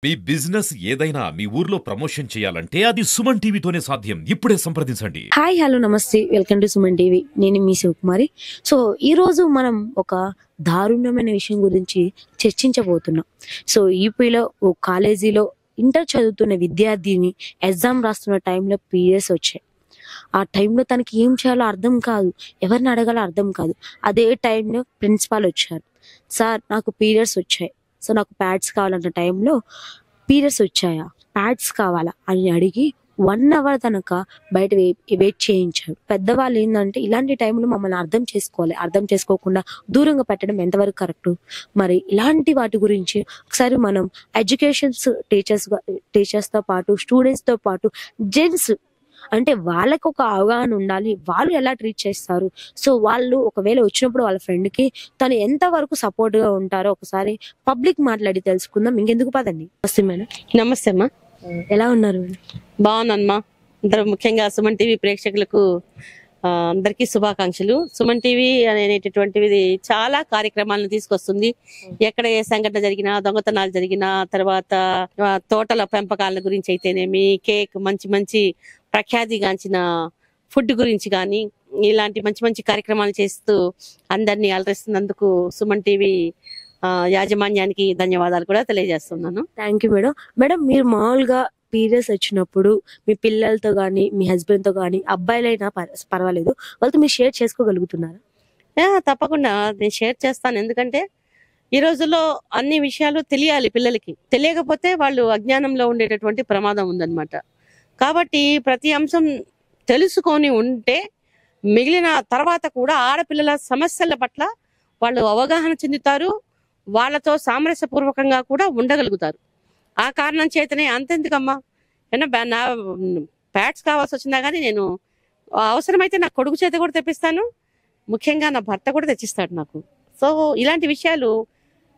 మీ business ఏదైనా మీ ఊర్లో promotion చేయాలంటే అది సుమన్ టీవీతోనే సాధ్యం. ఇప్పుడే సంప్రదించండి. హాయ్ హలో నమస్తే, వెల్కమ్ టు సుమన్ టీవీ. నేను మీ శివకుమారి. సో ఈరోజు మనం ఒక దారుణమైన విషయం గురించి చర్చించబోతున్నాం. సో యూపీలో ఓ కాలేజీలో ఇంటర్ చదువుతున్న విద్యార్థిని ఎగ్జామ్ రాస్తున్న టైంలో పీరియడ్స్ వచ్చాయి. ఆ టైంలో తనకి ఏం చేయాలో అర్థం కాదు, ఎవరిని అడగాలో అర్థం కాదు. అదే టైంలో ప్రిన్సిపాల్ వచ్చారు. సార్ నాకు పీరియడ్స్ వచ్చాయి, సో నాకు ప్యాడ్స్ కావాలన్న టైంలో పీరియడ్స్ వచ్చాయా, ప్యాడ్స్ కావాలా అని అడిగి 1 అవర్ తనక బయట వెయిట్ చేయించాడు. పెద్దవాళ్ళు ఏంటంటే ఇలాంటి టైంలో మమ్మల్ని అర్థం చేసుకోవాలి, అర్థం చేసుకోకుండా దూరంగా పెట్టడం ఎంతవరకు కరెక్ట్. మరి ఇలాంటి వాటి గురించి ఒకసారి మనం టీచర్స్తో పాటు స్టూడెంట్స్తో పాటు జెంట్స్ అంటే వాళ్ళకి ఒక అవగాహన ఉండాలి, వాళ్ళు ఎలా ట్రీట్ చేస్తారు. సో వాళ్ళు ఒకవేళ వచ్చినప్పుడు వాళ్ళ ఫ్రెండ్కి తను ఎంతవరకు సపోర్ట్గా ఉంటారో ఒకసారి పబ్లిక్ మాట్లాడి తెలుసుకుందాం. ఇంకెందుకు పదండి. నమస్తే మేడం. నమస్తే అమ్మా, ఎలా ఉన్నారు మేడం? బాగున్నానమ్మా. అందరూ ముఖ్యంగా సుమన్ టీవీ ప్రేక్షకులకు అందరికీ శుభాకాంక్షలు. సుమన్ టీవీ అనేటటువంటిది చాలా కార్యక్రమాలను తీసుకొస్తుంది. ఎక్కడ ఏ సంఘటన జరిగినా, దొంగతనాలు జరిగినా, తర్వాత తోటల పెంపకాల గురించి అయితేనేమి, కేక్ మంచి మంచి ప్రఖ్యాతిగాంచిన ఫుడ్ గురించి కానీ ఇలాంటి మంచి మంచి కార్యక్రమాలు చేస్తూ అందరినీ అలరిస్తున్నందుకు సుమన్ టీవీ యాజమాన్యానికి ధన్యవాదాలు కూడా తెలియజేస్తున్నాను. Thank you madam. మేడం మీరు మామూలుగా పీరియడ్స్ వచ్చినప్పుడు మీ పిల్లలతో కానీ మీ హస్బెండ్తో కానీ అబ్బాయిలైనా పర్వాలేదు వాళ్ళతో మీరు షేర్ చేసుకోగలుగుతున్నారా? తప్పకుండా నేను షేర్ చేస్తాను. ఎందుకంటే ఈ రోజుల్లో అన్ని విషయాలు తెలియాలి పిల్లలకి. తెలియకపోతే వాళ్ళు అజ్ఞానంలో ఉండేటటువంటి ప్రమాదం ఉందన్నమాట. కాబట్టి ప్రతి అంశం తెలుసుకొని ఉంటే మిగిలిన తర్వాత కూడా ఆడపిల్లల సమస్యల పట్ల వాళ్ళు అవగాహన చెందుతారు, వాళ్ళతో సామరస్యపూర్వకంగా కూడా ఉండగలుగుతారు. ఆ కారణం చేతనే అంతెందుకమ్మా, నా ప్యాడ్స్ కావాల్సి వచ్చినా కానీ నేను అవసరమైతే నా కొడుకు చేత కూడా తెప్పిస్తాను, ముఖ్యంగా నా భర్త కూడా తెచ్చిస్తాడు నాకు. సో ఇలాంటి విషయాలు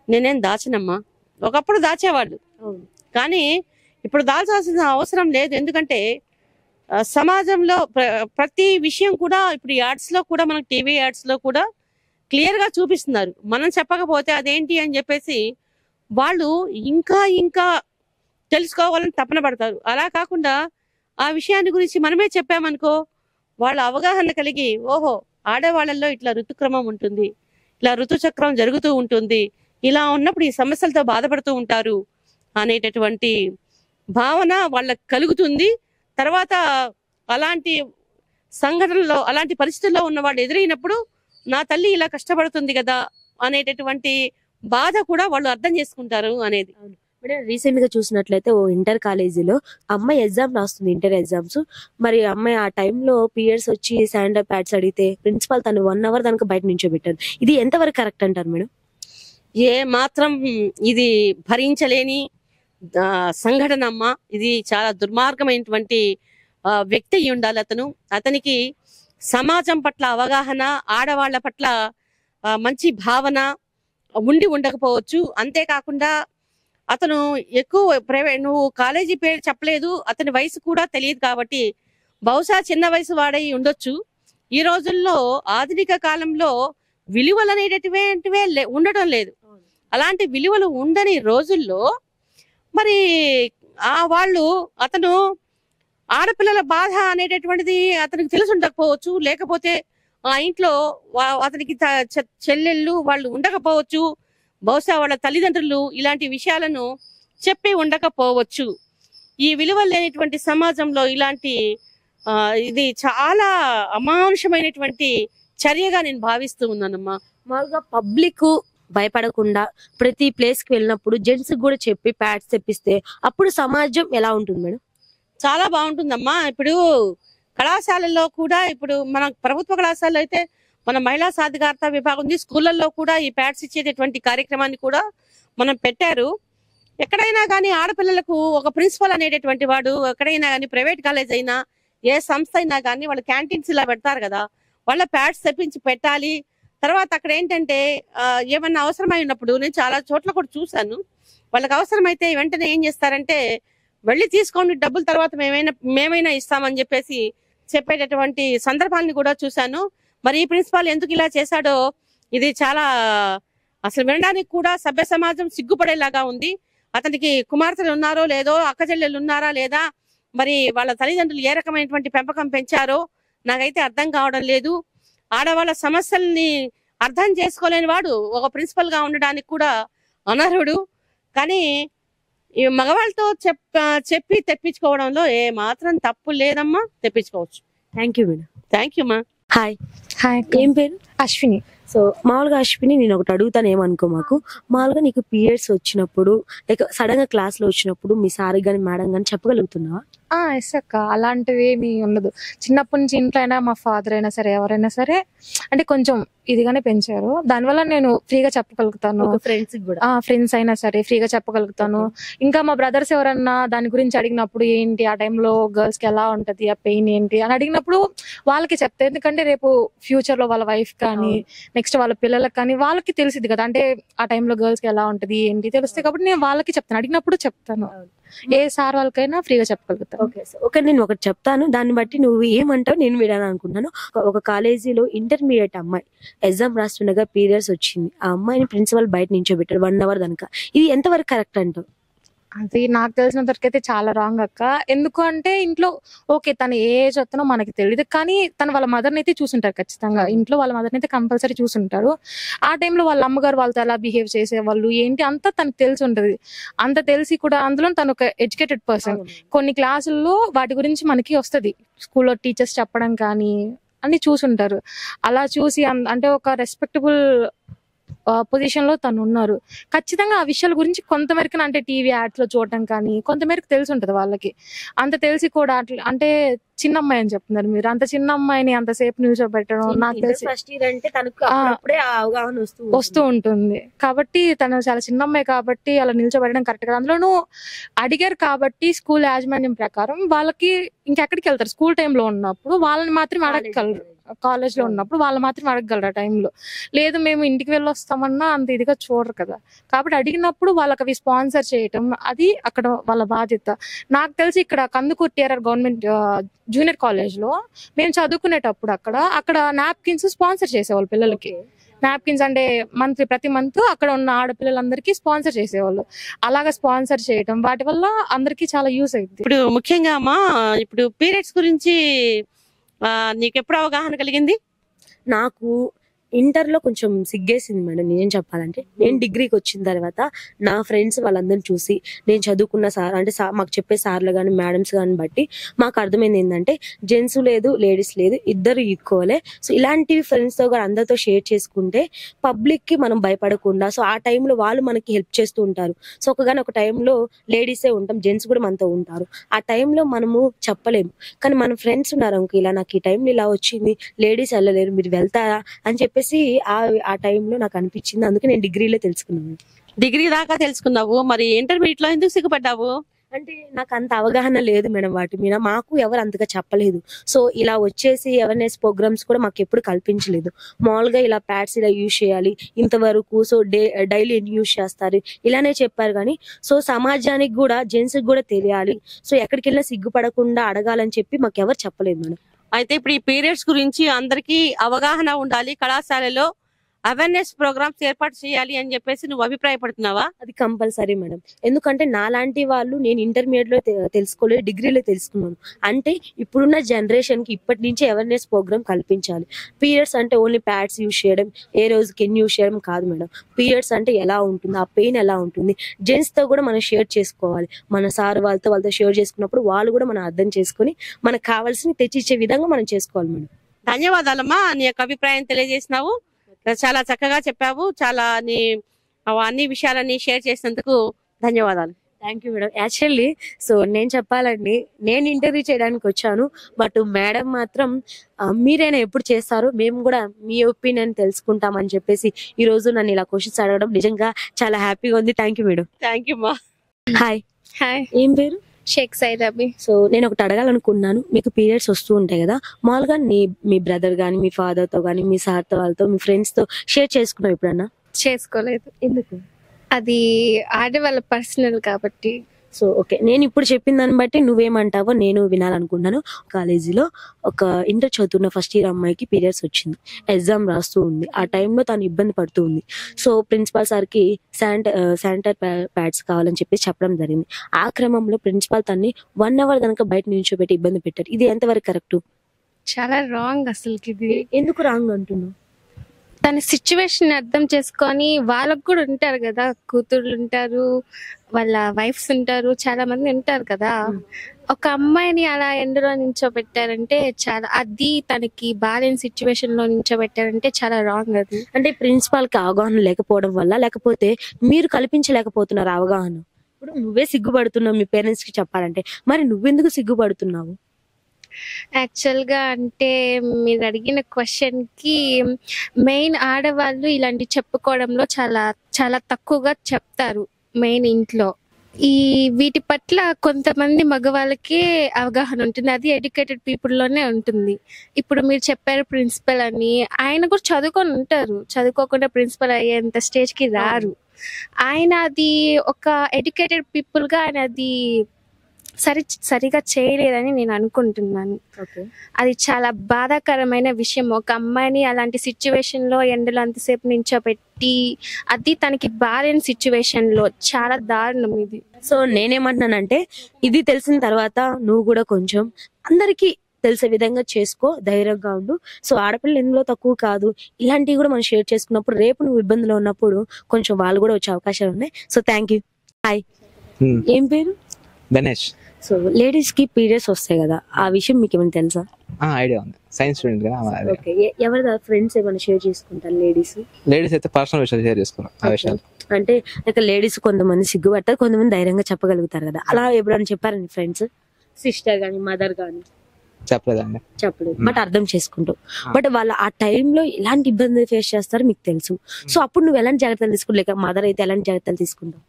నేనేం దాచనమ్మా. ఒకప్పుడు దాచేవాళ్ళు, కానీ ఇప్పుడు దాల్చాల్సిన అవసరం లేదు. ఎందుకంటే సమాజంలో ప్రతి విషయం కూడా ఇప్పుడు యాడ్స్లో కూడా, మనకు టీవీ యాడ్స్లో కూడా క్లియర్గా చూపిస్తున్నారు. మనం చెప్పకపోతే అదేంటి అని చెప్పేసి వాళ్ళు ఇంకా ఇంకా తెలుసుకోవాలని తపన పడతారు. అలా కాకుండా ఆ విషయాన్ని గురించి మనమే చెప్పామనుకో, వాళ్ళ అవగాహన కలిగి ఓహో ఆడవాళ్ళల్లో ఇట్లా ఋతుక్రమం ఉంటుంది, ఇలా ఋతుచక్రం జరుగుతూ ఉంటుంది, ఇలా ఉన్నప్పుడు ఈ సమస్యలతో బాధపడుతూ ఉంటారు అనేటటువంటి భావన వాళ్ళకి కలుగుతుంది. తర్వాత అలాంటి సంఘటనలో, అలాంటి పరిస్థితుల్లో ఉన్న వాళ్ళు ఎదురైనప్పుడు నా తల్లి ఇలా కష్టపడుతుంది కదా అనేటటువంటి బాధ కూడా వాళ్ళు అర్థం చేసుకుంటారు అనేది. మేడం రీసెంట్ గా చూసినట్లయితే ఓ ఇంటర్ కాలేజీలో అమ్మాయి ఎగ్జామ్ రాస్తుంది, ఇంటర్ ఎగ్జామ్స్. మరి అమ్మాయి ఆ టైంలో పీరియడ్స్ వచ్చి శానిటరీ ప్యాడ్స్ అడిగితే ప్రిన్సిపాల్ తను 1 అవర్ దానికి బయట నించోబెట్టారు. ఇది ఎంతవరకు కరెక్ట్ అంటారు మేడం? ఏ మాత్రం ఇది భరించలేని సంఘటన అమ్మా. ఇది చాలా దుర్మార్గమైనటువంటి వ్యక్తి అయి ఉండాలి అతను. అతనికి సమాజం పట్ల అవగాహన, ఆడవాళ్ల పట్ల మంచి భావన ఉండి ఉండకపోవచ్చు. అంతేకాకుండా అతను ఎక్కువ నువ్వు కాలేజీ పేరు చెప్పలేదు, అతని వయసు కూడా తెలియదు కాబట్టి బహుశా చిన్న వయసు వాడై ఉండొచ్చు. ఈ రోజుల్లో ఆధునిక కాలంలో విలువలు అనేటటువంటివే ఉండటం లేదు. అలాంటి విలువలు ఉండని రోజుల్లో మరి అతను ఆడపిల్లల బాధ అనేటటువంటిది అతనికి తెలిసి ఉండకపోవచ్చు, లేకపోతే ఆ ఇంట్లో అతనికి చెల్లెళ్ళు వాళ్ళు ఉండకపోవచ్చు, బహుశా వాళ్ళ తల్లిదండ్రులు ఇలాంటి విషయాలను చెప్పి ఉండకపోవచ్చు. ఈ విలువలు లేనటువంటి సమాజంలో ఇలాంటి ఇది చాలా అమానుషమైనటువంటి చర్యగా నేను భావిస్తూ ఉన్నానమ్మా. మామూలుగా పబ్లిక్ భయపడకుండా ప్రతి ప్లేస్ కి వెళ్ళినప్పుడు జెంట్స్ కూడా చెప్పి ప్యాడ్స్ తెప్పిస్తే అప్పుడు సమాజం ఎలా ఉంటుంది మేడం? చాలా బాగుంటుందమ్మా. ఇప్పుడు కళాశాలల్లో కూడా, ఇప్పుడు మన ప్రభుత్వ కళాశాలలో అయితే మన మహిళా సాధికారత విభాగం ఉంది, స్కూళ్ళల్లో కూడా ఈ ప్యాడ్స్ ఇచ్చేటటువంటి కార్యక్రమాన్ని కూడా మనం పెట్టారు. ఎక్కడైనా కానీ ఆడపిల్లలకు ఒక ప్రిన్సిపల్ అనేటటువంటి వాడు, ఎక్కడైనా కానీ ప్రైవేట్ కాలేజ్ అయినా ఏ సంస్థ అయినా కానీ వాళ్ళు క్యాంటీన్స్ ఇలా పెడతారు కదా, వాళ్ళ ప్యాడ్స్ తెప్పించి పెట్టాలి. తర్వాత అక్కడ ఏంటంటే ఏమన్నా అవసరమై ఉన్నప్పుడు, నేను చాలా చోట్ల కూడా చూశాను, వాళ్ళకి అవసరమైతే వెంటనే ఏం చేస్తారంటే వెళ్ళి తీసుకోండి డబ్బులు, తర్వాత మేమైనా ఇస్తామని చెప్పేసి చెప్పేటటువంటి సందర్భాన్ని కూడా చూశాను. మరి ఈ ప్రిన్సిపాల్ ఎందుకు ఇలా చేశాడో ఇది చాలా అసలు వినడానికి కూడా సభ్య సమాజం సిగ్గుపడేలాగా ఉంది. అతనికి కుమార్తెలు ఉన్నారో లేదో, అక్క చెల్లెలు ఉన్నారా లేదా, మరి వాళ్ళ తల్లిదండ్రులు ఏ రకమైనటువంటి పెంపకం పెంచారో నాకైతే అర్థం కావడం లేదు. ఆడవాళ్ళ సమస్యల్ని అర్థం చేసుకోలేని వాడు ఒక ప్రిన్సిపల్ గా ఉండడానికి కూడా అనర్హుడు. కానీ ఈ మగవాళ్ళతో చెప్పి తెప్పించుకోవడంలో ఏ మాత్రం తప్పు లేదమ్మా, తెప్పించుకోవచ్చు. Thank you madam. Thank you మా. హాయ్. హాయ్, ఏం పేరు? అశ్విని. సో మామూలుగా అశ్విని, నేను ఒకటి అడుగుతాను, ఏమనుకో మాకు. మామూలుగా నీకు పీరియడ్స్ వచ్చినప్పుడు లైక్ సడన్ గా క్లాస్ లో వచ్చినప్పుడు మీ సార్ గాని మేడం గాని చెప్పగలుగుతున్నావా? ఎస్ అక్క, అలాంటివి ఏమి ఉండదు. చిన్నప్పటి నుంచి ఇంట్లో అయినా మా ఫాదర్ అయినా సరే ఎవరైనా సరే అంటే కొంచెం ఇదిగానే పెంచారు. దానివల్ల నేను ఫ్రీగా చెప్పగలుగుతాను. ఫ్రెండ్స్ కూడా ఫ్రెండ్స్ అయినా సరే ఫ్రీగా చెప్పగలుగుతాను. ఇంకా మా బ్రదర్స్ ఎవరన్నా దాని గురించి అడిగినప్పుడు ఏంటి ఆ టైంలో గర్ల్స్ కి ఎలా ఉంటది, ఆ పెయిన్ ఏంటి అని అడిగినప్పుడు వాళ్ళకి చెప్తాను. ఎందుకంటే రేపు ఫ్యూచర్ లో వాళ్ళ వైఫ్ కానీ నెక్స్ట్ వాళ్ళ పిల్లలకు కానీ వాళ్ళకి తెలిసింది కదా, అంటే ఆ టైంలో గర్ల్స్ కి ఎలా ఉంటది ఏంటి తెలుస్తాయి. కాబట్టి నేను వాళ్ళకి చెప్తాను, అడిగినప్పుడు చెప్తాను. ఏ సార్ వాళ్ళకైనా ఫ్రీగా చెప్పగలుగుతాను. ఓకే, నేను ఒకటి చెప్తాను, దాన్ని బట్టి నువ్వు ఏమంటావు నేను వినాలని అనుకుంటున్నాను. ఒక కాలేజీలో ఇంటర్మీడియట్ అమ్మాయి ఎగ్జామ్ రాస్తుండగా పీరియడ్స్ వచ్చింది. ఆ అమ్మాయిని ప్రిన్సిపల్ బయట నించోబెట్టాడు 1 hour దానిక. ఇది ఎంతవరకు కరెక్ట్ అంటావు? అది నాకు తెలిసినంత వరకు అయితే చాలా రాంగ్ అక్క. ఎందుకు అంటే ఇంట్లో ఓకే తన ఏ ఏజ్ వస్తుందో మనకి తెలియదు, కానీ తన వాళ్ళ మదర్ని అయితే చూసుంటారు ఖచ్చితంగా. ఇంట్లో వాళ్ళ మదర్ని అయితే కంపల్సరీ చూసుంటారు. ఆ టైంలో వాళ్ళ అమ్మగారు వాళ్ళతో ఎలా బిహేవ్ చేసేవాళ్ళు ఏంటి అంతా తనకు తెలిసి ఉంటది. అంత తెలిసి కూడా అందులో తను ఒక ఎడ్యుకేటెడ్ పర్సన్. కొన్ని క్లాసుల్లో వాటి గురించి మనకి వస్తుంది, స్కూల్లో టీచర్స్ చెప్పడం కానీ అన్ని చూసుంటారు. అలా చూసి అంటే ఒక రెస్పెక్టబుల్ పొజిషన్ లో తను ఉన్నారు. ఖచ్చితంగా ఆ విషయాల గురించి కొంతమేరకు అంటే టీవీ యాడ్స్ లో చూడటం కానీ కొంతమేరకు తెలిసి ఉంటది వాళ్ళకి. అంత తెలిసి కూడా అట్లా అంటే చిన్న అమ్మాయి అని చెప్తున్నారు మీరు, అంత చిన్న అమ్మాయిని అంతసేపు నిల్చోబెట్టడం నాకు తెలిసి ఫస్ట్ ఇయర్ అంటే తనకు అప్పుడే ఆ అవగాహన వస్తూ ఉంటుంది. కాబట్టి తను చాలా చిన్న అమ్మాయి కాబట్టి అలా నిల్చోబెట్టడం కరెక్ట్ కదా. అందులోనూ అడిగారు కాబట్టి స్కూల్ యాజమాన్యం ప్రకారం వాళ్ళకి ఇంకెక్కడికి వెళ్తారు, స్కూల్ టైంలో ఉన్నప్పుడు వాళ్ళని మాత్రం అడగగలరు, కాలేజ్ లో ఉన్నప్పుడు వాళ్ళు మాత్రం అడగగలరు ఆ టైంలో. లేదు మేము ఇంటికి వెళ్ళి వస్తామన్నా అంత ఇదిగా చూడరు కదా. కాబట్టి అడిగినప్పుడు వాళ్ళకి అవి స్పాన్సర్ చేయటం అది అక్కడ వాళ్ళ బాధ్యత. నాకు తెలిసి ఇక్కడ Kandukur TRR government junior college లో మేము చదువుకునేటప్పుడు అక్కడ నాప్కిన్స్ స్పాన్సర్ చేసేవాళ్ళు పిల్లలకి. నాప్కిన్స్ అంటే ప్రతి మంత్ అక్కడ ఉన్న ఆడపిల్లలందరికీ స్పాన్సర్ చేసేవాళ్ళు. అలాగా స్పాన్సర్ చేయటం వాటి వల్ల అందరికి చాలా యూస్ అయింది. ఇప్పుడు ముఖ్యంగా అమ్మా, ఇప్పుడు పీరియడ్స్ గురించి నీకు ఎప్పుడు అవగాహన కలిగింది? నాకు ఇంటర్లో కొంచెం సిగ్గేసింది మేడం నిజం చెప్పాలంటే. నేను డిగ్రీకి వచ్చిన తర్వాత నా ఫ్రెండ్స్ వాళ్ళందరిని చూసి నేను చదువుకున్న సార్ అంటే మాకు చెప్పే సార్లు కానీ మేడమ్స్ కానీ బట్టి మాకు అర్థమైంది ఏంటంటే జెంట్స్ లేదు లేడీస్ లేదు, ఇద్దరు ఈక్వలే. సో ఇలాంటివి ఫ్రెండ్స్తో కూడా అందరితో షేర్ చేసుకుంటే పబ్లిక్కి మనం భయపడకుండా, సో ఆ టైంలో వాళ్ళు మనకి హెల్ప్ చేస్తూ ఉంటారు. సో ఒక టైంలో లేడీసే ఉంటాం, జెంట్స్ కూడా మనతో ఉంటారు. ఆ టైంలో మనము చెప్పలేము, కానీ మన ఫ్రెండ్స్ ఉన్నారు అనుకో, ఇలా నాకు ఈ టైంలో ఇలా వచ్చింది, లేడీస్ వెళ్ళలేరు మీరు వెళ్తారా అని చెప్పి ఆ టైంలో నాకు అనిపించింది. అందుకే నేను డిగ్రీలో తెలుసుకున్నాను. డిగ్రీ దాకా తెలుసుకున్నావు, మరి ఇంటర్మీడియట్ లో ఎందుకు సిగ్గుపడ్డావు? అంటే నాకు అంత అవగాహన లేదు మేడం వాటి మీద, మాకు ఎవరు అంతగా చెప్పలేదు. సో ఇలా వచ్చేసి అవేర్నెస్ ప్రోగ్రామ్స్ కూడా మాకు ఎప్పుడు కల్పించలేదు. మామూలుగా ఇలా ప్యాడ్స్ ఇలా యూజ్ చేయాలి ఇంతవరకు, సో డైలీ ఎన్ని యూజ్ చేస్తారు ఇలానే చెప్పారు. కానీ సో సమాజానికి కూడా జెంట్స్కి కూడా తెలియాలి, సో ఎక్కడికి వెళ్ళినా సిగ్గుపడకుండా అడగాలని చెప్పి మాకు ఎవరు చెప్పలేదు మేడం. అయితే ఇప్పుడు ఈ పీరియడ్స్ గురించి అందరికీ అవగాహన ఉండాలి, కళాశాలలో అవేర్నెస్ ప్రోగ్రామ్స్ ఏర్పాటు చేయాలి అని చెప్పేసి నువ్వు అభిప్రాయపడుతున్నావా? అది కంపల్సరీ మేడం. ఎందుకంటే నాలాంటి వాళ్ళు నేను ఇంటర్మీడియట్ లో తెలుసుకోలేదు, డిగ్రీలో తెలుసుకున్నాను. అంటే ఇప్పుడున్న జనరేషన్ కి ఇప్పటి నుంచే అవేర్నెస్ ప్రోగ్రామ్ కల్పించాలి. పీరియడ్స్ అంటే ఓన్లీ ప్యాడ్స్ యూజ్ చేయడం, ఏ రోజుకి ఎన్ని యూజ్ చేయడం కాదు మేడం. పీరియడ్స్ అంటే ఎలా ఉంటుంది, ఆ పెయిన్ ఎలా ఉంటుంది, జెంట్స్ తో కూడా మనం షేర్ చేసుకోవాలి. మన సార్ వాళ్ళతో షేర్ చేసుకున్నప్పుడు వాళ్ళు కూడా మనం అర్థం చేసుకుని మనకు కావాల్సిన తెచ్చిచ్చే విధంగా మనం చేసుకోవాలి మేడం. ధన్యవాదాలమ్మా, నీ యొక్క అభిప్రాయం తెలియజేసినావు, చాలా చక్కగా చెప్పావు, చాలా అన్ని విషయాలని షేర్ చేసినందుకు ధన్యవాదాలు. Thank you madam. Actually so నేను చెప్పాలండి, నేను ఇంటర్వ్యూ చేయడానికి వచ్చాను, బట్ మేడం మాత్రం మీరైనా ఎప్పుడు చేస్తారు, మేము కూడా మీ ఒపీనియన్ తెలుసుకుంటామని చెప్పేసి ఈ రోజు నన్ను ఇలా క్వశ్చన్స్ అడగడం నిజంగా చాలా హ్యాపీగా ఉంది. Thank you madam. Thank you మా. హాయ్. హాయ్, ఏం పేరు? షేక్ సైదాబి. సో నేను ఒకటి అడగాలనుకున్నాను, మీకు పీరియడ్స్ వస్తూ ఉంటాయి కదా, మామూలుగా మీ బ్రదర్ గానీ మీ ఫాదర్ తో గానీ మీ సార్తో వాళ్ళతో మీ ఫ్రెండ్స్ తో షేర్ చేసుకున్నావు ఎప్పుడన్నా? చేసుకోలేదు. ఎందుకు? అది ఆడవాళ్ళ పర్సనల్ కాబట్టి. సో ఓకే, నేను ఇప్పుడు చెప్పిన దాన్ని బట్టి నువ్వేమంటావో నేను వినాలనుకుంటున్నాను. కాలేజీలో ఒక ఇంటర్ చదువుతున్న ఫస్ట్ ఇయర్ అమ్మాయికి పీరియడ్స్ వచ్చింది, ఎగ్జామ్ రాస్తూ ఉంది. ఆ టైంలో తను ఇబ్బంది పడుతూ ఉంది. సో ప్రిన్సిపాల్ సార్కి శానిటరీ ప్యాడ్స్ కావాలని చెప్పి చెప్పడం జరిగింది. ఆ క్రమంలో ప్రిన్సిపాల్ తన్ని 1 hour కనుక బయట నిల్చోబెట్టి ఇబ్బంది పెట్టారు. ఇది ఎంతవరకు కరెక్ట్? చాలా రాంగ్ అసలుకి ఇది. ఎందుకు రాంగ్ అంటున్నావు? తన సిచ్యువేషన్ అర్థం చేసుకొని, వాళ్ళకు కూడా ఉంటారు కదా, కూతుర్లు ఉంటారు, వాళ్ళ వైఫ్స్ ఉంటారు, చాలా మంది ఉంటారు కదా. ఒక అమ్మాయిని అలా ఎండలో నించోబెట్టారంటే చాలా, అది తనకి బాలేని సిచ్యువేషన్ లో నించోబెట్టారంటే చాలా రాంగ్ అది. అంటే ప్రిన్సిపాల్ కి అవగాహన లేకపోవడం వల్ల, లేకపోతే మీరు కల్పించలేకపోతున్నారు అవగాహన? ఇప్పుడు నువ్వే సిగ్గుపడుతున్నావు మీ పేరెంట్స్ కి చెప్పాలంటే, మరి నువ్వెందుకు సిగ్గుపడుతున్నావు? యాక్చువల్ గా అంటే మీరు అడిగిన క్వశ్చన్ కి మెయిన్ ఆడవాళ్ళు ఇలాంటి చెప్పుకోవడంలో చాలా చాలా తక్కువగా చెప్తారు మెయిన్ ఇంట్లో. ఈ వీటి పట్ల కొంతమంది మగవాళ్ళకే అవగాహన ఉంటుంది, అది ఎడ్యుకేటెడ్ పీపుల్ లోనే ఉంటుంది. ఇప్పుడు మీరు చెప్పారు ప్రిన్సిపల్ అని, ఆయన కూడా చదువుకొని ఉంటారు, చదువుకోకుండా ప్రిన్సిపల్ అయ్యేంత స్టేజ్ కి రారు. ఆయన అది ఒక ఎడ్యుకేటెడ్ పీపుల్ గా ఆయన అది సరిగా చేయలేదని నేను అనుకుంటున్నాను. అది చాలా బాధాకరమైన విషయం. ఒక అమ్మాయిని అలాంటి సిచ్యువేషన్ లో ఎండలో అంతసేపు నించోబెట్టి, అది తనకి బాలేని సిచ్యువేషన్ లో, చాలా దారుణం ఇది. సో నేనేమంటున్నానంటే, ఇది తెలిసిన తర్వాత నువ్వు కూడా కొంచెం అందరికీ తెలిసే విధంగా చేసుకో, ధైర్యంగా ఉండు. సో ఆడపిల్లలు ఎందులో తక్కువ కాదు, ఇలాంటివి కూడా మనం షేర్ చేసుకున్నప్పుడు రేపు నువ్వు ఇబ్బందిలో ఉన్నప్పుడు కొంచెం వాళ్ళు కూడా వచ్చే అవకాశాలు ఉన్నాయి. So thank you. హాయ్, ఏం పేరు? గణేష్. సో లేడీస్ కి పీరియడ్స్ వస్తాయి కదా, ఆ విషయం మీకు ఏమైనా తెలుసా? ఐడియా ఉంది, సైన్స్ స్టూడెంట్ కదా. ఓకే, ఎవరి ఫ్రెండ్స్ ఏమైనా షేర్ చేసుకుంటారు? లేడీస్ అయితే పర్సనల్ విషయాలు షేర్ చేసుకున్నాం. ఆ విషయాలు అంటే ఇక లేడీస్ కొంతమంది సిగ్గుపడతారు, కొంతమంది ధైర్యంగా చెప్పగలుగుతారు కదా. అలా ఎప్పుడైనా చెప్పారండి ఫ్రెండ్స్, సిస్టర్ గానీ మదర్ గానీ? చెప్పలేదండి. చెప్పలేదు, బట్ అర్థం చేసుకుంటావు. బట్ వాళ్ళు ఆ టైంలో ఎలాంటి ఇబ్బంది ఫేస్ చేస్తారో మీకు తెలుసు. సో అప్పుడు నువ్వు ఎలాంటి జాగ్రత్తలు తీసుకుంటావు? లేక మదర్ అయితే ఎలాంటి జాగ్రత్తలు తీసుకుంటావు?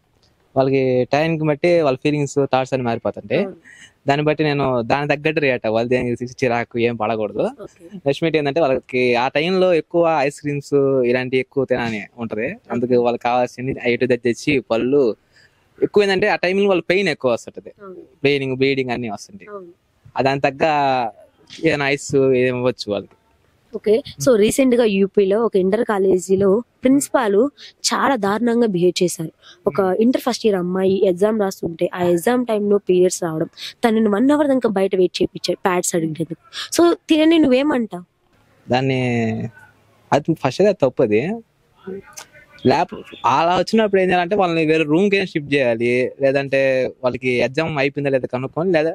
వాళ్ళకి టైంకి బట్టి వాళ్ళ ఫీలింగ్స్, థాట్స్ అని మారిపోతుంటే దాన్ని బట్టి నేను దాని తగ్గట్టు రియాక్ట్ అవ్వాలి. దేనికి చిరాకు ఏం పడకూడదు. నెక్స్ట్ మీట్ ఏంటంటే, వాళ్ళకి ఆ టైంలో ఎక్కువ ఐస్ క్రీమ్స్ ఇలాంటివి ఎక్కువ తినని ఉంటది. అందుకు వాళ్ళకి కావాల్సింది ఐటు తెచ్చి, పళ్ళు ఎక్కువ ఏంటంటే ఆ టైంలో వాళ్ళ పెయిన్ ఎక్కువ వస్తుంటది, పెయినింగ్ బ్లీడింగ్ అన్ని వస్తుంటాయి. దాని తగ్గ ఏదైనా ఐస్ ఏమి ఇవ్వచ్చు వాళ్ళకి. ఓకే, సో రీసెంట్ గా యూపీలో ఒక ఇంటర్ కాలేజీలో ప్రిన్సిపాల్ చాలా దారుణంగా బిహేవ్ చేశారు. ఒక ఇంటర్ ఫస్ట్ ఇయర్ అమ్మాయి ఎగ్జామ్ రాస్తుంటే ఆ ఎగ్జామ్ టైంలో పీరియడ్స్ రావడం, తనని 1 hour దాకా బయట వెయిట్ చేయించారు ప్యాడ్స్ అడిగేందుకు. సో తినని నువ్వేమంటావు? దాన్ని అది ఫస్ట్ అది తప్పది. అలా వచ్చినప్పుడు ఏం చేయాలంటే, వాళ్ళని వేరే రూమ్ కి షిఫ్ట్ చేయాలి. లేదంటే వాళ్ళకి ఎగ్జామ్ అయిపోయిందా లేదా కనుక్కొని, లేదా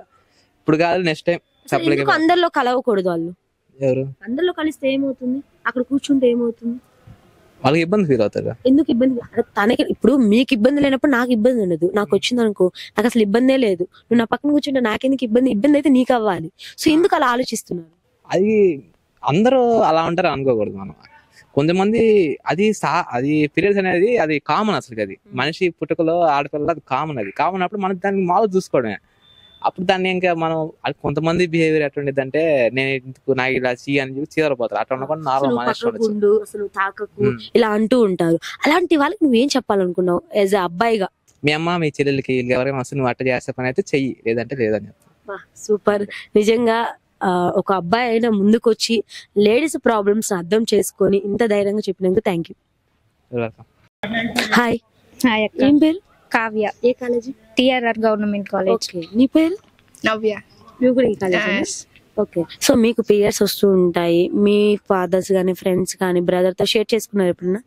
ఇప్పుడు కాదు నెక్స్ట్ టైం ఎందుకు అందరిలో కలవకూడదు? వాళ్ళు ఎవరు అందరిలో కలిస్తే ఏమవుతుంది? అక్కడ కూర్చుంటే ఏమవుతుంది? వాళ్ళకి ఇబ్బంది ఫీల్ అవుతారు. ఎందుకు ఇబ్బంది? తనకి ఇప్పుడు మీకు ఇబ్బంది లేనప్పుడు నాకు ఇబ్బంది ఉండదు. నాకు వచ్చింది అనుకో, నాకు అసలు ఇబ్బందే లేదు. నువ్వు నా పక్కన కూర్చుంటే నాకెందుకు ఇబ్బంది? ఇబ్బంది అయితే నీకు అవ్వాలి. సో ఎందుకు అలా ఆలోచిస్తున్నారు? అది అందరూ అలా ఉంటారు అనుకోకూడదు మనం. కొంతమంది అది పీరియడ్స్ అనేది అది కామన్. అసలు అది మనిషి పుట్టుకలో ఆడపిల్ల అది కామన్. అది కామన్ అప్పుడు మనం దాన్ని మామూలు చూసుకోవడమే. అప్పుడు దాన్ని ఇంకా మనం, కొంతమంది బిహేవియర్ ఎటువంటిది అంటే, నేను నాకు ఇలా అని చెప్పి చీదరపోతారు. అట్లా ఉండకుండా నార్మల్ అసలు తాకకు ఇలా అంటూ ఉంటారు. అలాంటి వాళ్ళకి నువ్వేం చెప్పాలనుకున్నావు యాజ్ ఎ అబ్బాయిగా? మీ అమ్మ మీ చెల్లెలకి ఎవరైనా వస్తే నువ్వు అట్ట చేసే పని అయితే చెయ్యి, లేదంటే లేదని చెప్తా. సూపర్. నిజంగా ఒక అబ్బాయి అయినా ముందుకు వచ్చి లేడీస్ ప్రాబ్లమ్స్ అర్థం చేసుకొని ఇంత ధైర్యంగా చెప్పినందుకు థ్యాంక్ యూ. హాయ్, ఏం పేరు? కావ్య. ఏ కాలేజీ? TRR government college. నీ పేరు? నవ్య. నువ్వు కూడా ఈ కాలేజ్? ఓకే, సో మీకు పీరియడ్స్ వస్తూ ఉంటాయి, మీ ఫాదర్స్ గానీ ఫ్రెండ్స్ కానీ బ్రదర్ తో షేర్ చేసుకున్నారు ఎప్పుడన్నా?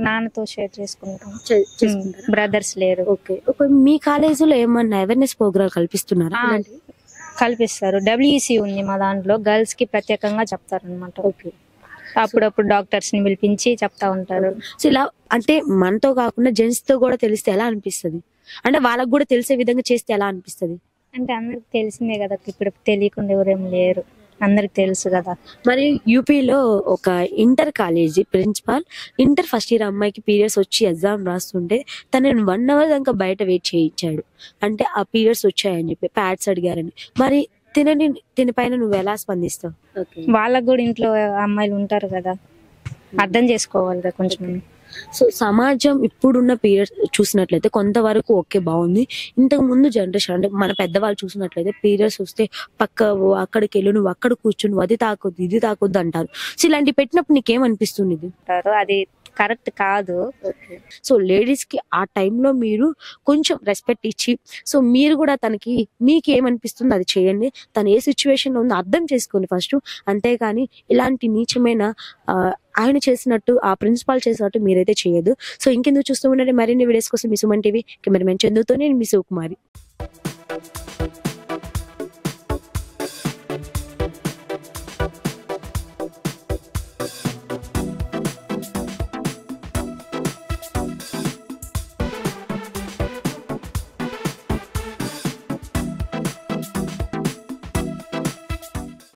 నాన్నతో షేర్ చేసుకుంటాం. బ్రదర్స్ లేరు. ఓకే, మీ కాలేజీలో ఏమన్నా అవేర్నెస్ ప్రోగ్రామ్ కల్పిస్తున్నారా? కల్పిస్తారు. డబ్ల్యూసి ఉంది మా దాంట్లో, గర్ల్స్ కి ప్రత్యేకంగా చెప్తారు అనమాట. ఓకే, అప్పుడప్పుడు డాక్టర్స్ ని పిలిపించి చెప్తా ఉంటారు. సో ఇలా అంటే మనతో కాకుండా జెంట్స్ తో కూడా తెలిస్తే ఎలా అనిపిస్తుంది? అంటే వాళ్ళకి కూడా తెలిసే విధంగా చేస్తే ఎలా అనిపిస్తుంది? అంటే అందరికి తెలిసిందే కదా, ఇప్పుడు తెలియకుండా ఎవరేం లేరు, అందరికి తెలుసు కదా. మరి యూపీలో ఒక inter college principal inter first year అమ్మాయికి పీరియడ్స్ వచ్చి ఎగ్జామ్ రాస్తుంటే తనని 1 hour దాకా బయట వెయిట్ చేయించాడు. అంటే ఆ పీరియడ్స్ వచ్చాయని చెప్పి ప్యాడ్స్ అడిగారని. మరి దీనిపైన నువ్వు ఎలా స్పందిస్తావు? వాళ్ళకు కూడా ఇంట్లో అమ్మాయిలు ఉంటారు కదా, అర్థం చేసుకోవాలి కదా కొంచెం. సో సమాజం ఇప్పుడున్న పీరియడ్స్ చూసినట్లయితే కొంతవరకు ఓకే బాగుంది. ఇంతకు ముందు జనరేషన్ అంటే మన పెద్దవాళ్ళు చూసినట్లయితే పీరియడ్స్ వస్తే పక్క అక్కడికి వెళ్ళు, నువ్వు అక్కడ కూర్చుని అది తాకొద్దు ఇది తాకొద్దు అంటారు. సో ఇలాంటి పెట్టినప్పుడు నీకేమనిపిస్తుంది ఇది? అది కరెక్ట్ కాదు. సో లేడీస్ కి ఆ టైంలో మీరు కొంచెం రెస్పెక్ట్ ఇచ్చి, సో మీరు కూడా తనకి మీకు ఏమనిపిస్తుందో అది చేయండి. తను ఏ సిచ్యువేషన్ లో ఉందో అర్థం చేసుకోండి ఫస్ట్. అంతేగాని ఇలాంటి నీచమైన ఆయన చేసినట్టు, ఆ ప్రిన్సిపాల్ చేసినట్టు మీరైతే చేయదు. సో ఇంకెందుకు చూస్తూ ఉండండి మరిన్ని వీడియోస్ కోసం మీ సుమన్ టీవీ. కెమెరామెన్ చందుతో నేను మీ శివకుమారి.